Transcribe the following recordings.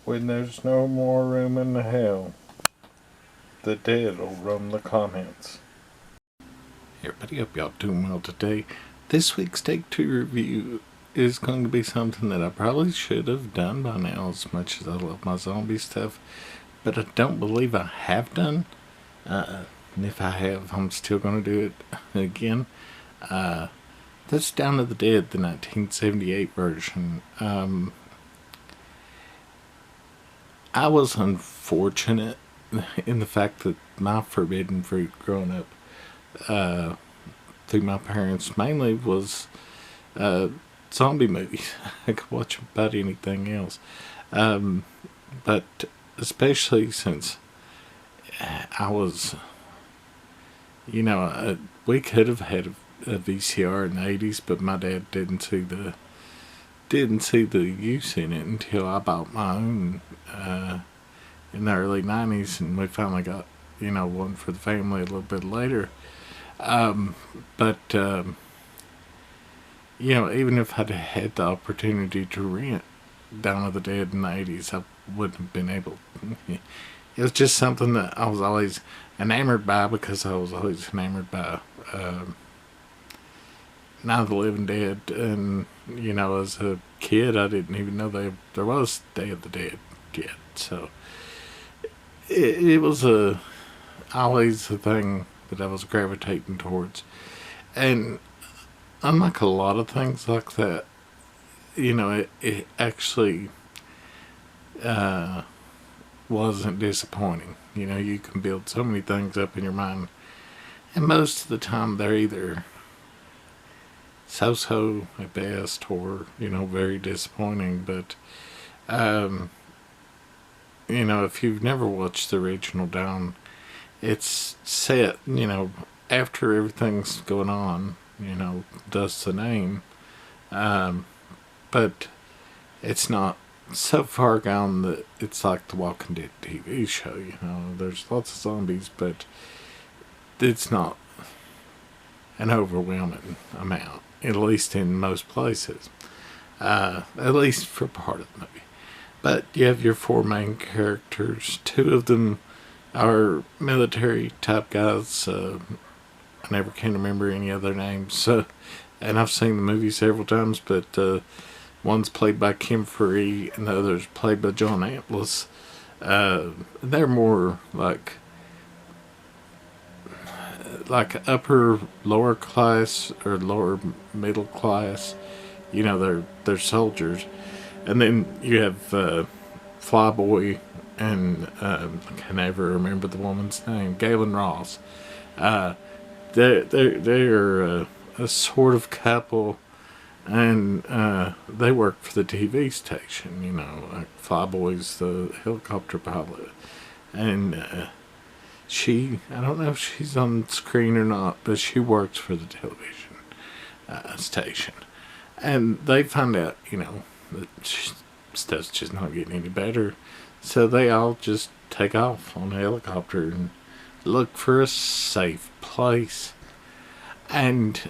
When there's no more room in hell, the dead'll roam the comments. Hey everybody, hope y'all doing well today. This week's Take 2 review is going to be something that I probably should have done by now, as much as I love my zombie stuff, but I don't believe I have done. And if I have, I'm still going to do it again. That's Dawn of the Dead, the 1978 version. I was unfortunate in the fact that my forbidden fruit growing up through my parents mainly was zombie movies. I could watch about anything else. But especially since I was, we could have had a VCR in the 80s, but my dad didn't see the use in it until I bought my own in the early 90s, and we finally got one for the family a little bit later. But even if I'd had the opportunity to rent Dawn of the Dead in the 80s, I wouldn't have been able. It was just something that I was always enamored by, because I was always enamored by Night of the Living Dead. And as a kid, I didn't even know there was Day of the Dead yet. So it was always a thing that I was gravitating towards. And unlike a lot of things like that, it actually wasn't disappointing. You can build so many things up in your mind, and most of the time they're either so-so at best, or very disappointing. But if you've never watched the original Dawn, it's set after everything's going on, thus the name. But it's not so far gone that it's like the Walking Dead TV show. There's lots of zombies, but it's not an overwhelming amount, at least in most places, at least for part of the movie. But you have your four main characters. Two of them are military type guys. I never can remember any other names. And I've seen the movie several times, but one's played by Kim Furry and the other's played by John Amplas. They're more like upper lower class or lower middle class. They're soldiers. And then you have Flyboy and I can never remember the woman's name, Galen Ross. They're a sort of couple, and they work for the TV station. Like Flyboy's the helicopter pilot, and I don't know if she's on screen or not, but she works for the television station. And they find out, that stuff's just not getting any better. So they all just take off on a helicopter and look for a safe place. And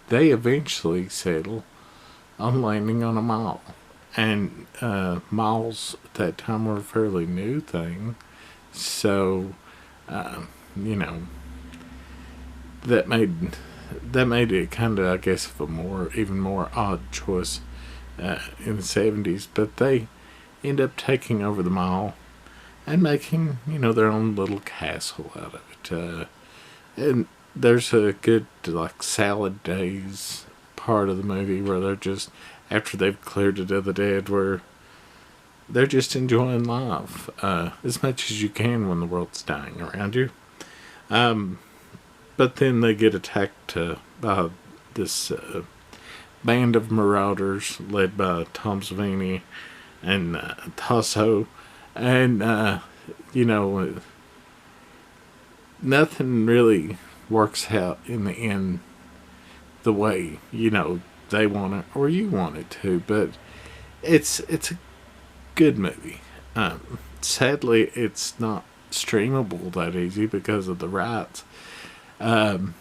they eventually settle on landing on a mall. And malls at that time were a fairly new thing. So, that made it kind of, I guess, even more odd choice in the 70s. But they end up taking over the mall and making, their own little castle out of it. And there's a good, salad days part of the movie where they're just, after they've cleared it of the dead, where they're just enjoying life as much as you can when the world's dying around you. But then they get attacked by this band of marauders led by Tom Savini and Tasso. And, nothing really works out in the end the way, they want it or you want it to. But it's a good movie. Sadly, it's not streamable that easy because of the rights. But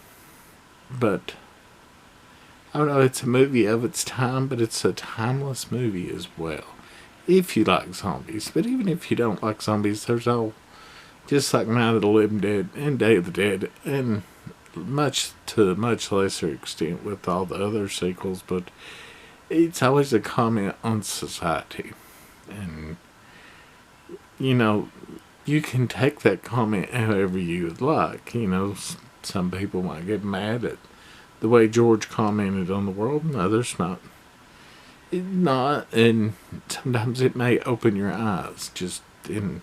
I don't know, it's a movie of its time, but it's a timeless movie as well. if you like zombies. But even if you don't like zombies, there's all, just like Night of the Living Dead and Day of the Dead, and to a much lesser extent with all the other sequels, but it's always a comment on society. And, you know, you can take that comment however you would like. You know, some people might get mad at the way George commented on the world, and others might not. And sometimes it may open your eyes just in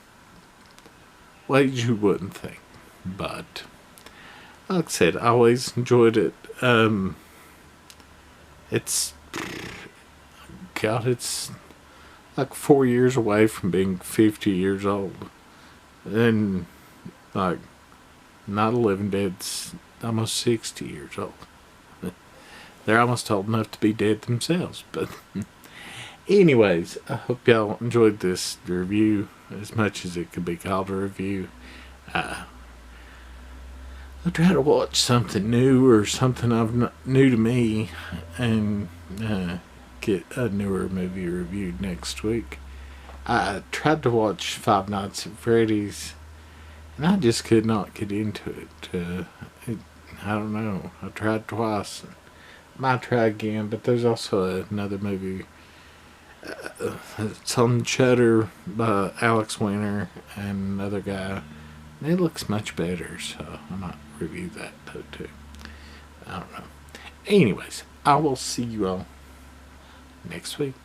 ways you wouldn't think. But like I said, I always enjoyed it. It's God, it's like 4 years away from being 50 years old, and like Not a Living Dead's almost 60 years old. They're almost old enough to be dead themselves. But anyways, I hope y'all enjoyed this review as much as it could be called a review. I'll try to watch something new or something new to me, and get a newer movie reviewed next week. I tried to watch Five Nights at Freddy's, and I just could not get into it. I don't know. I tried twice. Might try again, but there's also another movie. It's on Shudder by Alex Winter and another guy. And it looks much better, so I might review that too. I don't know. Anyways, I will see you all next week.